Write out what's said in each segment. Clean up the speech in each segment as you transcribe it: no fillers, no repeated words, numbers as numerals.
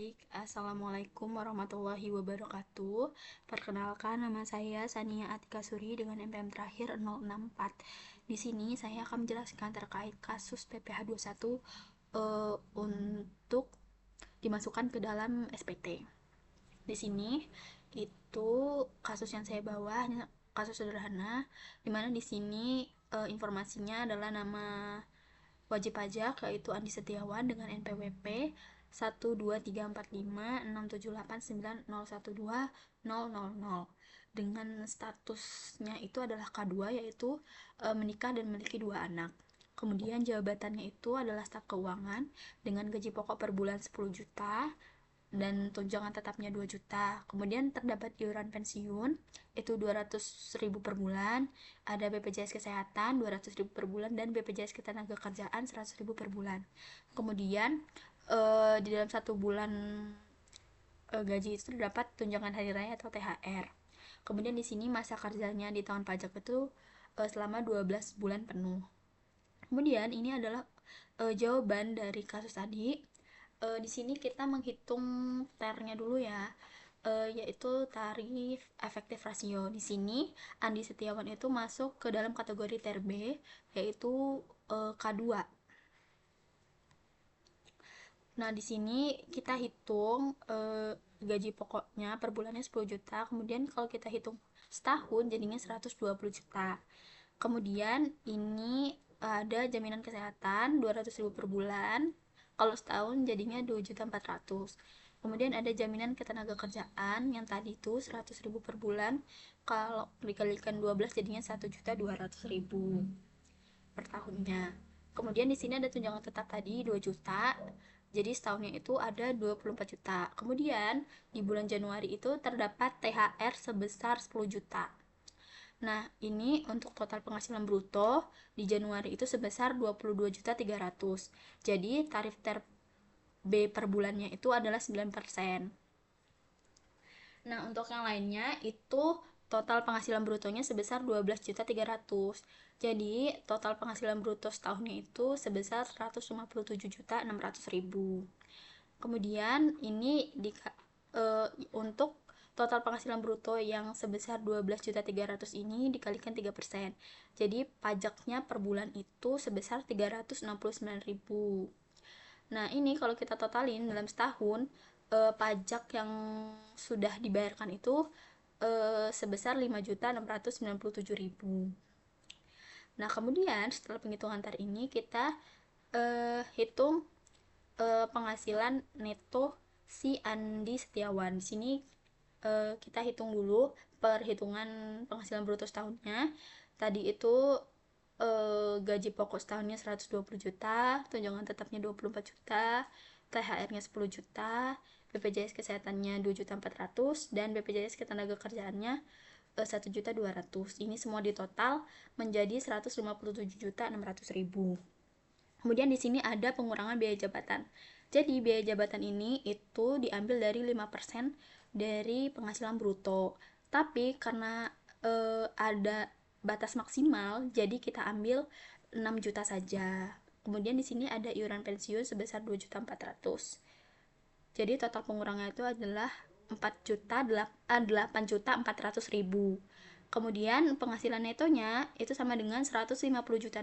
Baik, Assalamualaikum warahmatullahi wabarakatuh. Perkenalkan, nama saya Sania Atika Suri dengan NPM terakhir 064. Di sini saya akan menjelaskan terkait kasus PPh 21 untuk dimasukkan ke dalam SPT. Di sini itu kasus yang saya bawa hanya kasus sederhana, dimana di sini informasinya adalah nama wajib pajak yaitu Andi Setiawan dengan NPWP 123456789012000 dengan statusnya itu adalah K2 yaitu menikah dan memiliki 2 anak. Kemudian jabatannya itu adalah staf keuangan dengan gaji pokok per bulan 10 juta dan tunjangan tetapnya 2 juta. Kemudian terdapat iuran pensiun itu 200.000 per bulan, ada BPJS kesehatan 200.000 per bulan dan BPJS ketenagakerjaan 100.000 per bulan. Kemudian di dalam 1 bulan gaji itu terdapat tunjangan hari raya atau THR. Kemudian di sini masa kerjanya di tahun pajak itu selama 12 bulan penuh. Kemudian ini adalah jawaban dari kasus tadi. Di sini kita menghitung TER-nya dulu ya, yaitu tarif efektif rasio. Di sini Andi Setiawan itu masuk ke dalam kategori TER B, yaitu K2. Nah, di sini kita hitung gaji pokoknya per bulannya 10 juta. Kemudian kalau kita hitung setahun jadinya 120 juta. Kemudian ini ada jaminan kesehatan 200.000 per bulan. Kalau setahun jadinya 2.400.000. Kemudian ada jaminan ketenagakerjaan yang tadi itu 100.000 per bulan. Kalau dikalikan 12 jadinya 1.200.000 per tahunnya. Kemudian di sini ada tunjangan tetap tadi 2 juta. Jadi setahunnya itu ada 24 juta. Kemudian di bulan Januari itu terdapat THR sebesar 10 juta. Nah, ini untuk total penghasilan bruto di Januari itu sebesar 22.300.000. Jadi tarif TER B per bulannya itu adalah 9%. Nah, untuk yang lainnya itu total penghasilan brutonya sebesar 12.300.000. Jadi, total penghasilan bruto setahunnya itu sebesar 157.600.000. Kemudian ini untuk total penghasilan bruto yang sebesar 12.300.000 ini dikalikan 3%. Jadi pajaknya per bulan itu sebesar 369.000. Nah, ini kalau kita totalin dalam setahun pajak yang sudah dibayarkan itu sebesar 5.697.000. Nah, kemudian setelah penghitungan TER ini kita hitung penghasilan neto si Andi Setiawan. Di sini kita hitung dulu perhitungan penghasilan bruto setahunnya. Tadi itu gaji pokok setahunnya 120 juta, tunjangan tetapnya 24 juta, THR-nya 10 juta, BPJS kesehatannya 2.400.000 dan BPJS ketenagakerjaannya 1.200.000. Ini semua di total menjadi 157.600.000. Kemudian di sini ada pengurangan biaya jabatan. Jadi biaya jabatan ini itu diambil dari 5% dari penghasilan bruto. Tapi karena ada batas maksimal, jadi kita ambil 6 juta saja. Kemudian di sini ada iuran pensiun sebesar 2.400.000. Jadi total pengurangannya itu adalah 8.400.000. Kemudian penghasilan netonya itu sama dengan 150.600.000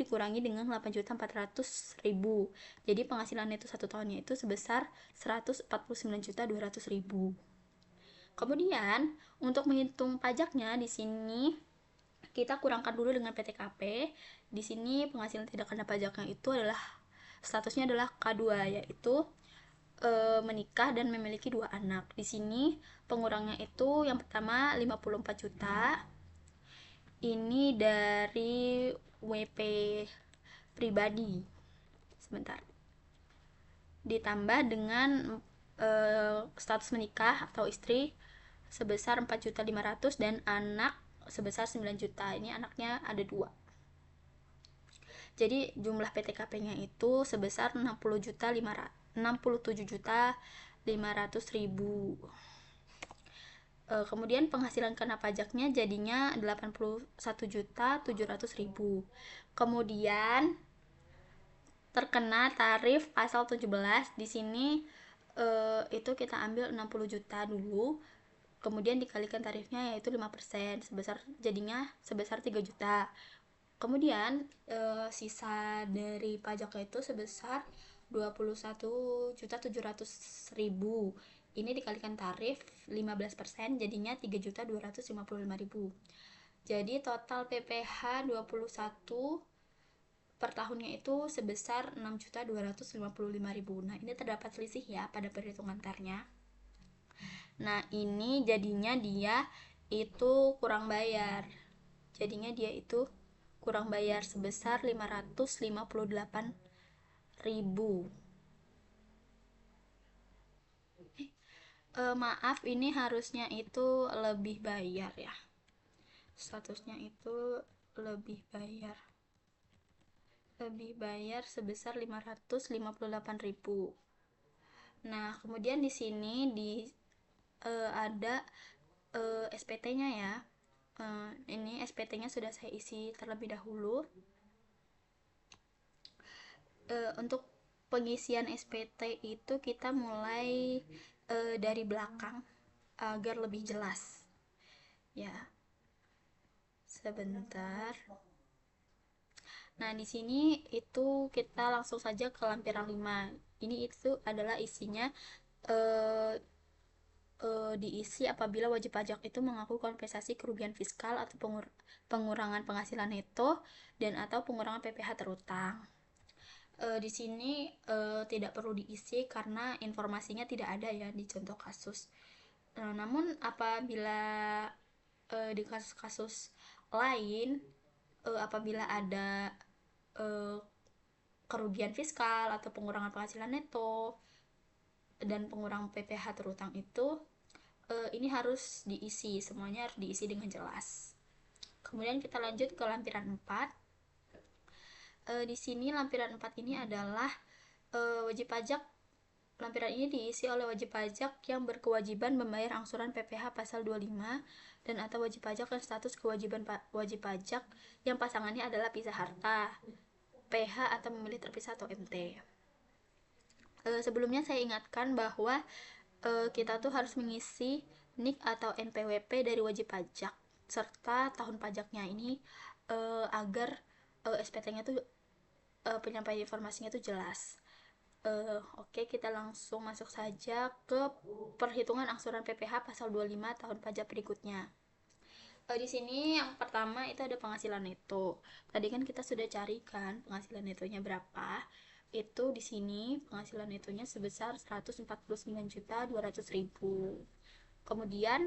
dikurangi dengan 8.400.000. Jadi penghasilan neto 1 tahunnya itu sebesar 149.200.000. Kemudian untuk menghitung pajaknya di sini kita kurangkan dulu dengan PTKP. Di sini penghasilan tidak kena pajaknya itu adalah statusnya adalah K2, yaitu menikah dan memiliki 2 anak. Di sini pengurangnya itu yang pertama 54 juta. Ini dari WP pribadi. Sebentar. Ditambah dengan status menikah atau istri sebesar 4.500.000 dan anak sebesar 9 juta. Ini anaknya ada 2. Jadi jumlah PTKP-nya itu sebesar 67.500.000. Kemudian penghasilan kena pajaknya jadinya 81.700.000. Kemudian terkena tarif pasal 17. Di sini itu kita ambil 60 juta dulu, kemudian dikalikan tarifnya yaitu 5%, jadinya sebesar 3 juta. Kemudian sisa dari pajaknya itu sebesar 21.700.000. Ini dikalikan tarif 15%, jadinya 3.255.000. Jadi total PPh 21 per tahunnya itu sebesar 6.255.000. Nah, ini terdapat selisih ya pada perhitungan tarnya. Nah, ini jadinya dia itu kurang bayar. Jadinya dia itu kurang bayar sebesar 558.000. Maaf, ini harusnya itu lebih bayar ya. Statusnya itu lebih bayar. Lebih bayar sebesar 558.000. Nah, kemudian di sini ada SPT-nya ya. Ini SPT-nya sudah saya isi terlebih dahulu. Untuk pengisian SPT itu kita mulai dari belakang agar lebih jelas. Ya, sebentar. Nah, di sini itu kita langsung saja ke lampiran 5. Ini itu adalah isinya eh, diisi apabila wajib pajak itu mengaku kompensasi kerugian fiskal atau pengurangan penghasilan neto dan atau pengurangan PPh terutang. Di sini tidak perlu diisi karena informasinya tidak ada ya di contoh kasus. Namun apabila di kasus-kasus lain, apabila ada uh, kerugian fiskal atau pengurangan penghasilan neto dan pengurangan PPh terutang itu, ini harus diisi, semuanya harus diisi dengan jelas. Kemudian kita lanjut ke lampiran 4. Di sini lampiran 4 ini adalah wajib pajak. Lampiran ini diisi oleh wajib pajak yang berkewajiban membayar angsuran PPh pasal 25 dan atau wajib pajak dan status kewajiban wajib pajak yang pasangannya adalah pisah harta, PH atau memilih terpisah atau MT. Sebelumnya saya ingatkan bahwa kita tuh harus mengisi NIK atau NPWP dari wajib pajak serta tahun pajaknya ini agar SPT-nya tuh penyampaian informasinya tuh jelas. Oke, kita langsung masuk saja ke perhitungan angsuran PPh pasal 25 tahun pajak berikutnya. Di sini yang pertama itu ada penghasilan neto. Tadi kan kita sudah carikan penghasilan netonya berapa. Itu di sini penghasilan netonya sebesar 149.200.000. Kemudian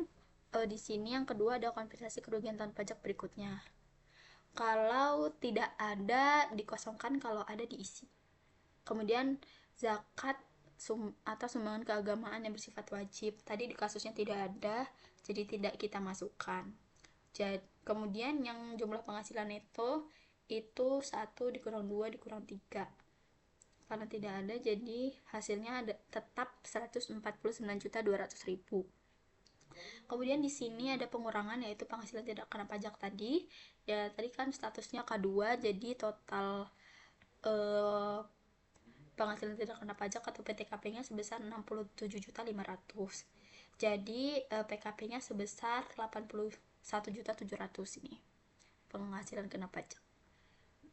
di sini yang kedua ada kompensasi kerugian tahun pajak berikutnya. Kalau tidak ada dikosongkan, kalau ada diisi. Kemudian zakat atau sumbangan keagamaan yang bersifat wajib. Tadi di kasusnya tidak ada, jadi tidak kita masukkan. Kemudian yang jumlah penghasilan neto itu 1 dikurang 2 dikurang 3. Karena tidak ada, jadi hasilnya tetap 149.200.000. Kemudian di sini ada pengurangan, yaitu penghasilan tidak kena pajak tadi. Ya, tadi kan statusnya K2, jadi total penghasilan tidak kena pajak atau PTKP-nya sebesar 67.500. Jadi PKP-nya sebesar 81.700 ini penghasilan kena pajak.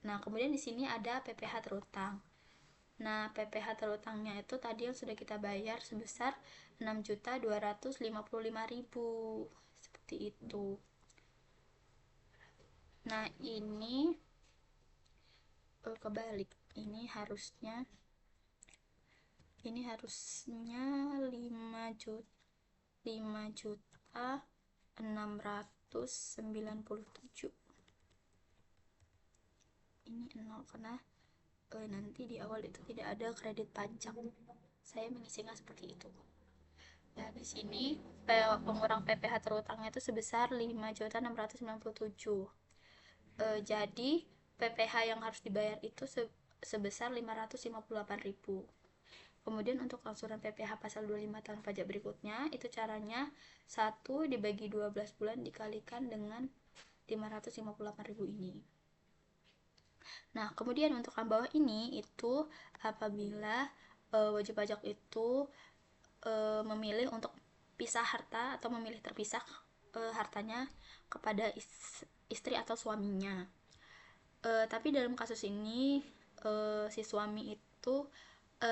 Nah, kemudian di sini ada PPh terutang. Nah, PPh terutangnya itu tadi yang sudah kita bayar sebesar 6.255.000. Seperti itu. Nah, ini kebalik. Ini harusnya 5.697. Ini 0 karena nanti di awal itu tidak ada kredit pajak. Saya mengisinya seperti itu. Nah, di sini pengurang PPh terutangnya itu sebesar 5.697. Jadi PPh yang harus dibayar itu sebesar 558.000. Kemudian untuk angsuran PPh pasal 25 tahun pajak berikutnya, itu caranya 1 dibagi 12 bulan dikalikan dengan 558.000 ini. Nah, kemudian untuk yang bawah ini itu apabila wajib pajak itu memilih untuk pisah harta atau memilih terpisah hartanya kepada istri atau suaminya. Tapi dalam kasus ini si suami itu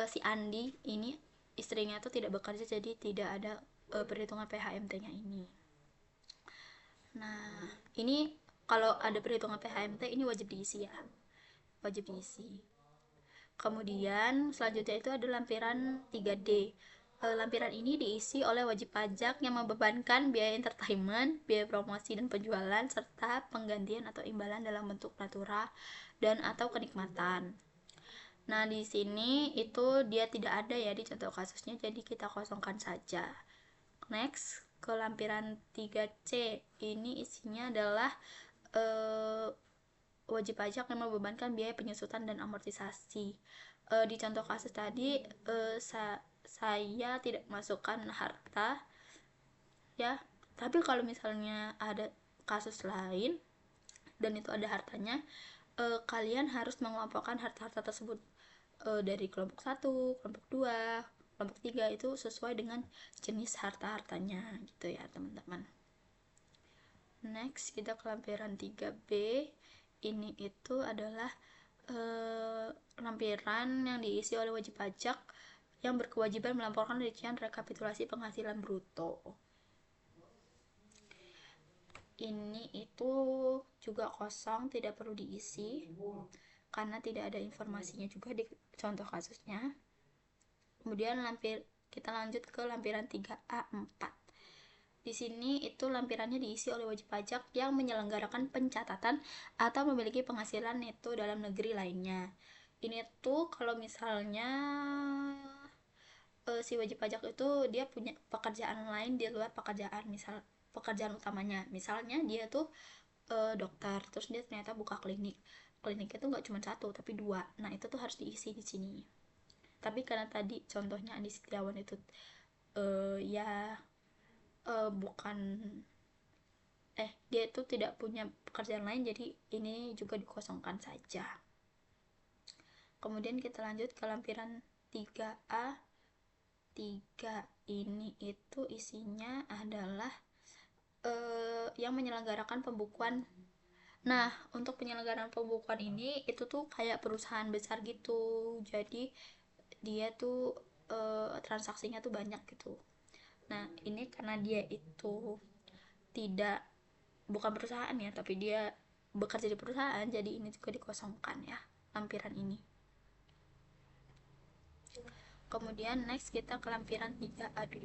si Andi ini istrinya tuh tidak bekerja, jadi tidak ada perhitungan PHMT-nya ini. Nah, ini kalau ada perhitungan PHMT ini wajib diisi ya, wajib diisi. Kemudian selanjutnya itu ada lampiran 3D. Lampiran ini diisi oleh wajib pajak yang membebankan biaya entertainment, biaya promosi dan penjualan, serta penggantian atau imbalan dalam bentuk natura dan atau kenikmatan. Nah, di sini itu dia tidak ada ya di contoh kasusnya, jadi kita kosongkan saja. Next, ke lampiran 3C. Ini isinya adalah wajib pajak yang membebankan biaya penyusutan dan amortisasi. Di contoh kasus tadi saya tidak masukkan harta ya, tapi kalau misalnya ada kasus lain dan itu ada hartanya, kalian harus mengelompokkan harta-harta tersebut dari kelompok 1, kelompok 2, kelompok 3 itu sesuai dengan jenis harta-hartanya gitu ya teman-teman. Next, kita ke lampiran 3B. Ini itu adalah lampiran yang diisi oleh wajib pajak yang berkewajiban melaporkan rincian rekapitulasi penghasilan bruto. Ini itu juga kosong, tidak perlu diisi karena tidak ada informasinya juga di contoh kasusnya. Kemudian kita lanjut ke lampiran 3A4. Di sini itu lampirannya diisi oleh wajib pajak yang menyelenggarakan pencatatan atau memiliki penghasilan neto dalam negeri lainnya. Ini tuh kalau misalnya si wajib pajak itu dia punya pekerjaan lain di luar pekerjaan utamanya. Misalnya dia tuh dokter, terus dia ternyata buka kliniknya tuh nggak cuma satu tapi dua. Nah, itu tuh harus diisi di sini. Tapi karena tadi contohnya Andi Setiawan itu bukan dia itu tidak punya pekerjaan lain, jadi ini juga dikosongkan saja. Kemudian kita lanjut ke lampiran 3A. 3 ini itu isinya adalah yang menyelenggarakan pembukuan. Nah, untuk penyelenggaraan pembukuan ini itu tuh kayak perusahaan besar gitu, jadi dia tuh transaksinya tuh banyak gitu. Nah, ini karena dia itu bukan perusahaan ya, tapi dia bekerja di perusahaan, jadi ini juga dikosongkan ya lampiran ini. Kemudian next kita ke lampiran 3A2,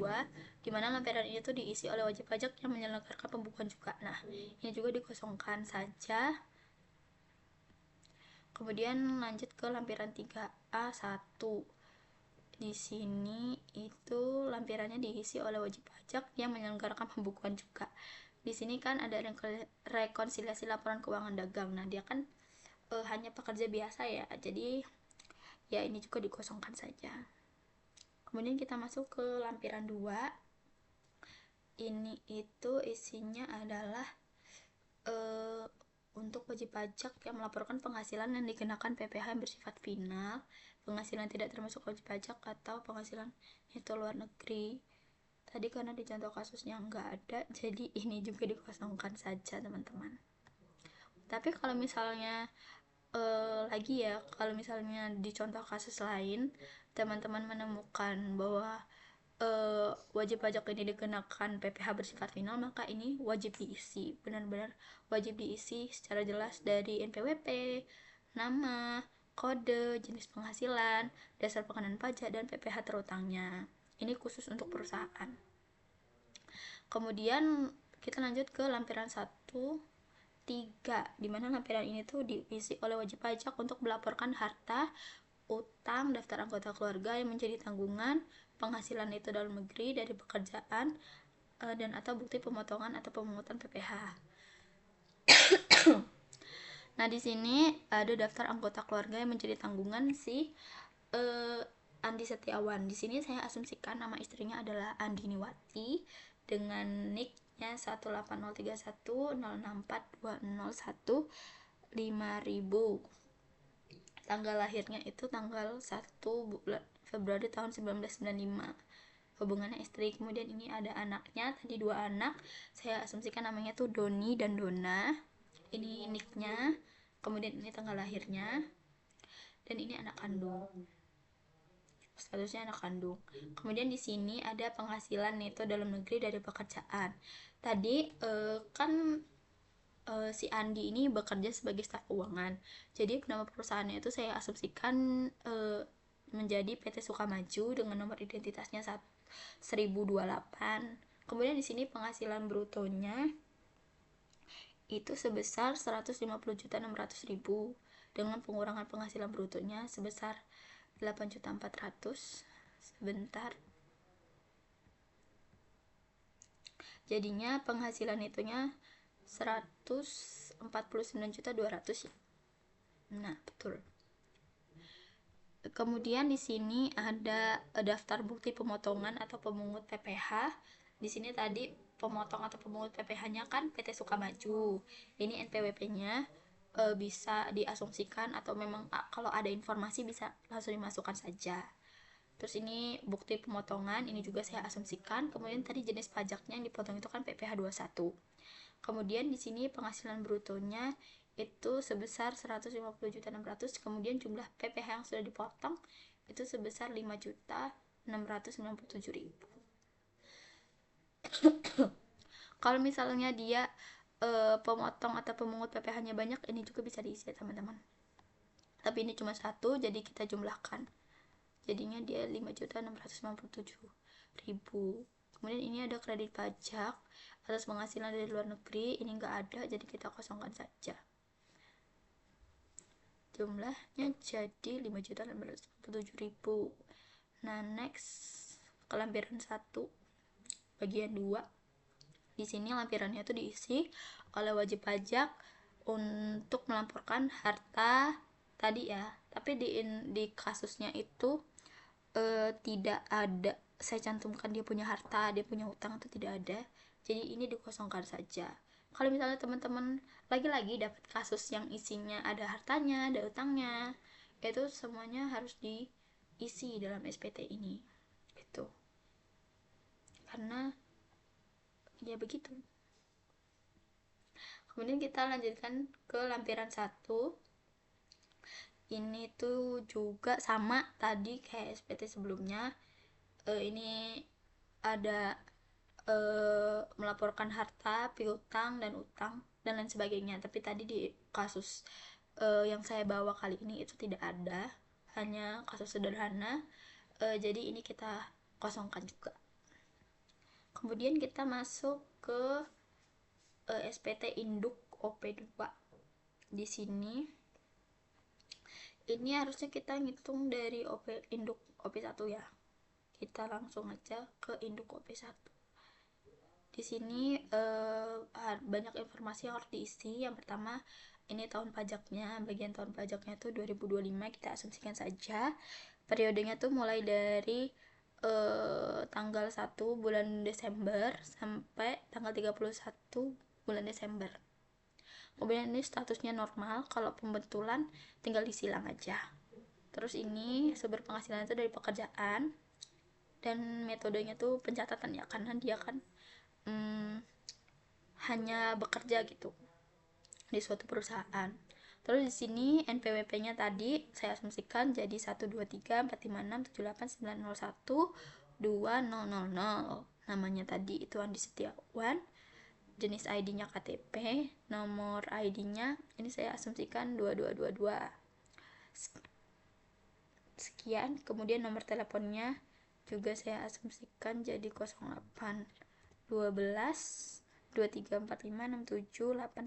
di mana lampiran ini tuh diisi oleh wajib pajak yang menyelenggarakan pembukuan juga. Nah, ini juga dikosongkan saja. Kemudian lanjut ke lampiran 3A1. Di sini itu lampirannya diisi oleh wajib pajak yang menyelenggarakan pembukuan juga. Di sini kan ada rekonsiliasi laporan keuangan dagang. Nah, dia kan hanya pekerja biasa ya, jadi ya ini juga dikosongkan saja. Kemudian kita masuk ke lampiran 2. Ini itu isinya adalah untuk wajib pajak yang melaporkan penghasilan yang dikenakan PPh yang bersifat final, penghasilan tidak termasuk wajib pajak, atau penghasilan neto luar negeri. Tadi karena di contoh kasusnya nggak ada, jadi ini juga dikosongkan saja teman-teman. Tapi kalau misalnya lagi ya, kalau misalnya di contoh kasus lain teman-teman menemukan bahwa wajib pajak ini dikenakan PPh bersifat final, maka ini wajib diisi, benar-benar wajib diisi secara jelas dari NPWP, nama, kode, jenis penghasilan, dasar pengenaan pajak, dan PPh terutangnya. Ini khusus untuk perusahaan. Kemudian kita lanjut ke lampiran 1, 3, dimana lampiran ini tuh diisi oleh wajib pajak untuk melaporkan harta, utang, daftar anggota keluarga yang menjadi tanggungan, penghasilan itu dalam negeri dari pekerjaan, dan atau bukti pemotongan atau pemungutan PPh. Nah, di sini ada daftar anggota keluarga yang menjadi tanggungan si Andi Setiawan. Di sini saya asumsikan nama istrinya adalah Andiniwati dengan nicknya 180310642015000. tanggal lahirnya itu tanggal 1 bulan Februari tahun 1995. Hubungannya istri. Kemudian ini ada anaknya, tadi 2 anak. Saya asumsikan namanya tuh Doni dan Dona. Ini nicknya. Kemudian ini tanggal lahirnya. Dan ini anak kandung. Statusnya anak kandung. Kemudian di sini ada penghasilan neto dalam negeri dari pekerjaan. Tadi kan si Andi ini bekerja sebagai staf keuangan. Jadi nama perusahaannya itu saya asumsikan menjadi PT Sukamaju dengan nomor identitasnya 1028. Kemudian di sini penghasilan brutonya itu sebesar 150.600.000 dengan pengurangan penghasilan brutonya sebesar 8.400.000. Sebentar. Jadinya penghasilan itunya 149.200.000 ya. Nah, betul. Kemudian di sini ada daftar bukti pemotongan atau pemungut PPh. Di sini tadi pemotong atau pemungut PPh-nya kan PT Sukamaju. Ini NPWP-nya bisa diasumsikan atau memang kalau ada informasi bisa langsung dimasukkan saja. Terus ini bukti pemotongan, ini juga saya asumsikan. Kemudian tadi jenis pajaknya yang dipotong itu kan PPh 21. Kemudian di sini penghasilan brutonya itu sebesar 150.600.000. Kemudian jumlah PPh yang sudah dipotong itu sebesar 5.697.000. Kalau misalnya dia pemotong atau pemungut PPh-nya banyak, ini juga bisa diisi ya teman-teman. Tapi ini cuma satu, jadi kita jumlahkan. Jadinya dia 5.697.000. Kemudian ini ada kredit pajak atas penghasilan dari luar negeri, ini enggak ada, jadi kita kosongkan saja. Jumlahnya jadi 5.697.000. Nah, next ke lampiran 1 bagian 2. Di sini lampirannya itu diisi oleh wajib pajak untuk melaporkan harta tadi ya. Tapi di kasusnya itu tidak ada saya cantumkan dia punya harta, dia punya hutang, itu tidak ada. Jadi ini dikosongkan saja. Kalau misalnya teman-teman lagi-lagi dapat kasus yang isinya ada hartanya, ada utangnya, itu semuanya harus diisi dalam SPT ini. Gitu. Karena ya begitu. Kemudian kita lanjutkan ke lampiran 1. Ini tuh juga sama tadi kayak SPT sebelumnya. Ini ada melaporkan harta, piutang dan utang dan lain sebagainya. Tapi tadi di kasus yang saya bawa kali ini itu tidak ada, hanya kasus sederhana. Jadi ini kita kosongkan juga. Kemudian kita masuk ke SPT Induk OP2. Di sini ini harusnya kita ngitung dari Induk OP1 ya. Kita langsung aja ke Induk OP1. Di sini banyak informasi yang harus diisi. Yang pertama, ini tahun pajaknya, bagian tahun pajaknya tuh 2025, kita asumsikan saja. Periodenya tuh mulai dari tanggal 1 bulan Desember sampai tanggal 31 bulan Desember. Kemudian ini statusnya normal, kalau pembetulan tinggal disilang aja. Terus ini sumber penghasilan itu dari pekerjaan, dan metodenya tuh pencatatan ya, karena dia kan hanya bekerja gitu di suatu perusahaan. Terus di sini NPWP-nya tadi saya asumsikan jadi 1234569012000. Namanya tadi itu Andi Setiawan. Jenis ID-nya KTP, nomor ID-nya ini saya asumsikan 2222. Sekian. Kemudian nomor teleponnya juga saya asumsikan jadi 08 12 2345 67 89.